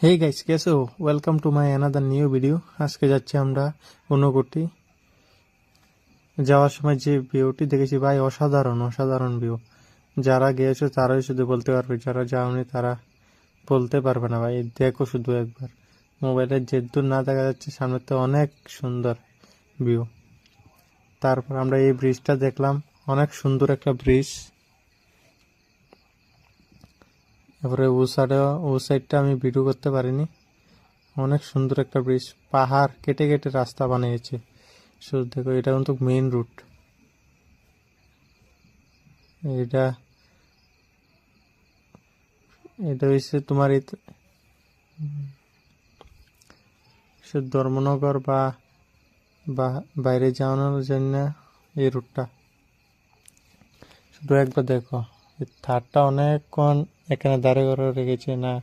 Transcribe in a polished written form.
Hey guys, कैसे हो? Welcome to my another new video. আজকে যাচ্ছি আমরা ঊনকোটি। যাওয়ার সময় যে ভিউটি দেখেছি ভাই, অসাধারণ অসাধারণ ভিউ। যারা গিয়েছে তারাই শুধু বলতে পারবে, যারা যাওনি তারা বলতে পারবে না ভাই। দেখো শুধু একবার, মোবাইলে যে দূর না দেখা যাচ্ছে, সামনে তো অনেক সুন্দর ভিউ। তারপর আমরা এই ব্রিজটা দেখলাম, অনেক সুন্দর একটা ব্রিজ। তারপরে ও সাইডটা আমি ভিডিও করতে পারিনি। অনেক সুন্দর একটা ব্রিজ, পাহাড় কেটে কেটে রাস্তা বানিয়েছে। শুধু দেখো, এটা কিন্তু মেইন রুট। এটা এটা হচ্ছে তোমার ধর্মনগর বা বা বাইরে যাওয়ানোর জন্য এই রুটটা। শুধু একবার দেখো, এই থারটা অনেকক্ষণ এখানে দাঁড়িয়ে করে রেখেছে না,